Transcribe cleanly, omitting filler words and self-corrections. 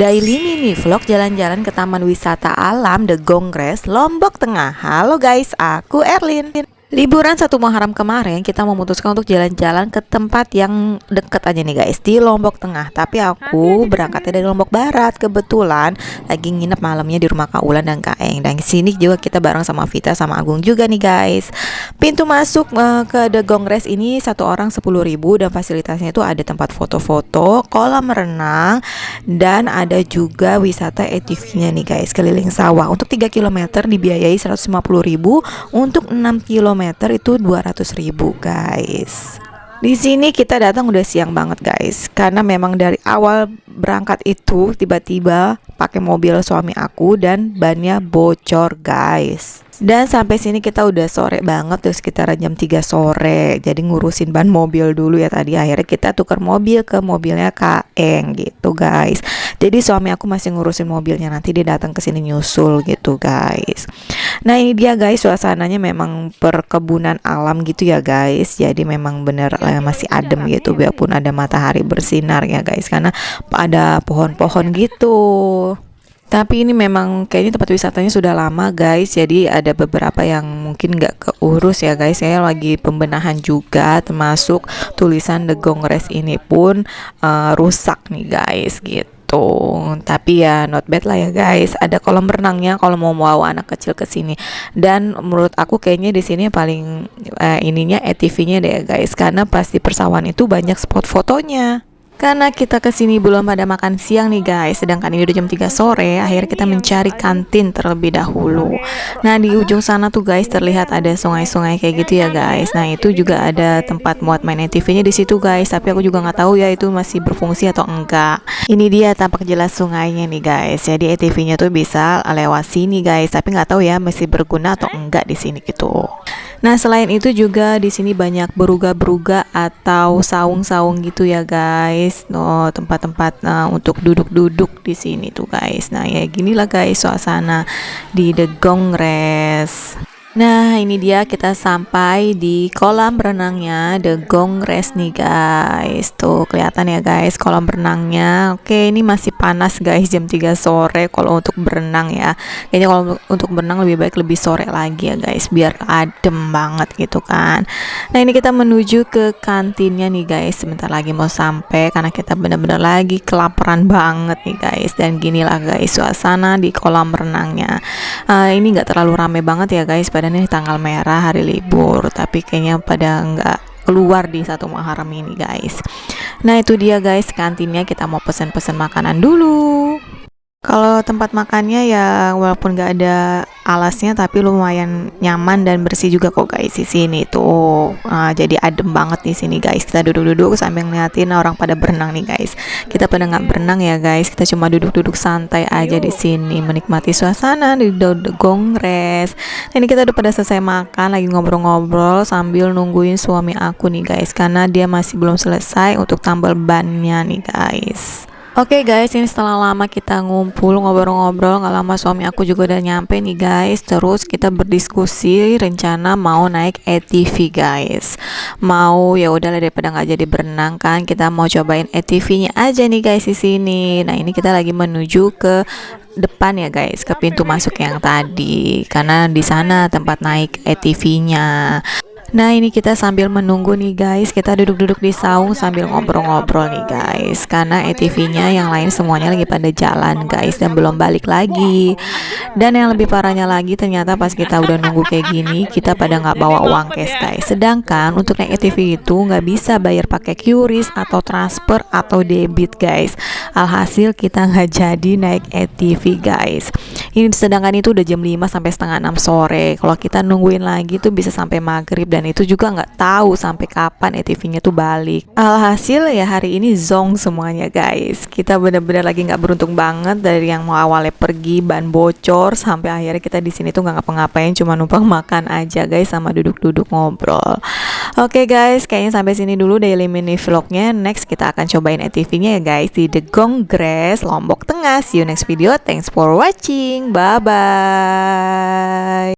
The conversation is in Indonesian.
Daily mini vlog jalan-jalan ke Taman Wisata Alam The Gongres, Lombok Tengah. Halo guys, aku Erlin. Liburan 1 Muharram kemarin kita memutuskan untuk jalan-jalan ke tempat yang deket aja nih guys, di Lombok Tengah. Tapi aku berangkatnya dari Lombok Barat. Kebetulan lagi nginep malamnya di rumah Kak Ulan dan Kak Eng. Dan sini juga kita bareng sama Vita sama Agung juga nih guys. Pintu masuk ke The Gongres ini 1 orang 10.000 dan fasilitasnya itu ada tempat foto-foto, kolam renang, dan ada juga wisata ATV-nya nih guys, keliling sawah. Untuk 3 km dibiayai 150.000, untuk 6 km itu 200.000 guys. Di sini kita datang udah siang banget guys, karena memang dari awal berangkat itu tiba-tiba pakai mobil suami aku dan bannya bocor guys. Dan sampai sini kita udah sore banget, tuh sekitar jam 3 sore. Jadi ngurusin ban mobil dulu ya tadi. Akhirnya kita tukar mobil ke mobilnya Kak Eng gitu guys. Jadi suami aku masih ngurusin mobilnya, nanti dia datang ke sini nyusul gitu guys. Nah ini dia guys, suasananya memang perkebunan alam gitu ya guys. Jadi memang bener masih adem gitu, biarpun ada matahari bersinar ya guys, karena ada pohon-pohon gitu. Tapi ini memang kayaknya tempat wisatanya sudah lama guys, jadi ada beberapa yang mungkin nggak keurus ya guys. Saya lagi pembenahan juga, termasuk tulisan The Gongres ini pun rusak nih guys gitu. Tapi ya not bad lah ya guys. Ada kolam renangnya kalau mau bawa anak kecil ke sini. Dan menurut aku kayaknya di sini paling ininya ATV-nya deh guys, karena pasti persawahan itu banyak spot fotonya. Karena kita kesini belum pada makan siang nih guys, sedangkan ini udah jam 3 sore, akhirnya kita mencari kantin terlebih dahulu. Nah di ujung sana tuh guys terlihat ada sungai-sungai kayak gitu ya guys. Nah itu juga ada tempat muat main ATV-nya di situ guys, tapi aku juga nggak tahu ya itu masih berfungsi atau enggak. Ini dia tampak jelas sungainya nih guys, jadi ATV-nya tuh bisa lewat sini guys, tapi nggak tahu ya masih berguna atau enggak di sini gitu. Nah selain itu juga di sini banyak beruga-beruga atau saung-saung gitu ya guys. No, tempat-tempat untuk duduk-duduk di sini tuh guys. Nah ya ginilah guys suasana di The Gongres. Nah ini dia kita sampai di kolam renangnya The Gongres nih guys. Tuh kelihatan ya guys kolam renangnya. Oke ini masih panas guys, jam 3 sore kalau untuk berenang ya. Kayaknya kalau untuk berenang lebih baik lebih sore lagi ya guys, biar adem banget gitu kan. Nah ini kita menuju ke kantinnya nih guys, sebentar lagi mau sampai karena kita benar-benar lagi kelaparan banget nih guys. Dan ginilah guys suasana di kolam renangnya. Ini nggak terlalu rame banget ya guys, padahal ini tanggal merah hari libur, tapi kayaknya pada nggak keluar di 1 Muharram ini guys. Nah itu dia guys kantinnya, kita mau pesen-pesen makanan dulu. Kalau tempat makannya ya walaupun nggak ada alasnya tapi lumayan nyaman dan bersih juga kok guys di sini tuh. Jadi adem banget di sini guys. Kita duduk-duduk sambil ngeliatin orang pada berenang nih guys. Kita pada nggak berenang ya guys. Kita cuma duduk-duduk santai aja di sini menikmati suasana di The Gongres. Ini kita udah pada selesai makan, lagi ngobrol-ngobrol sambil nungguin suami aku nih guys, karena dia masih belum selesai untuk tambal bannya nih guys. Oke guys, ini setelah lama kita ngumpul ngobrol-ngobrol, gak lama suami aku juga udah nyampe nih guys. Terus kita berdiskusi rencana mau naik ATV guys. Mau ya udahlah daripada nggak jadi berenang kan, kita mau cobain ATV-nya aja nih guys di sini. Nah ini kita lagi menuju ke depan ya guys, ke pintu masuk yang tadi, karena di sana tempat naik ATV-nya. Nah ini kita sambil menunggu nih guys, kita duduk-duduk di saung sambil ngobrol-ngobrol nih guys, karena ATV-nya yang lain semuanya lagi pada jalan guys dan belum balik lagi. Dan yang lebih parahnya lagi ternyata pas kita udah nunggu kayak gini, kita pada nggak bawa uang cash guys. Sedangkan untuk naik ATV itu nggak bisa bayar pakai QRIS atau transfer atau debit guys. Alhasil kita nggak jadi naik ATV guys. Ini sedangkan itu udah jam 5 sampai setengah 6 sore. Kalau kita nungguin lagi tuh bisa sampai maghrib, dan itu juga nggak tahu sampai kapan ATV-nya tuh balik. Alhasil ya hari ini zonk semuanya guys. Kita bener-bener lagi nggak beruntung banget, dari yang mau awalnya pergi ban bocor sampai akhirnya kita di sini tuh nggak ngapa-ngapain, cuma numpang makan aja guys sama duduk-duduk ngobrol. Oke guys, kayaknya sampai sini dulu daily mini vlognya. Next kita akan cobain ATV-nya ya guys di The Gongres, Lombok Tengah. See you next video. Thanks for watching. Bye bye.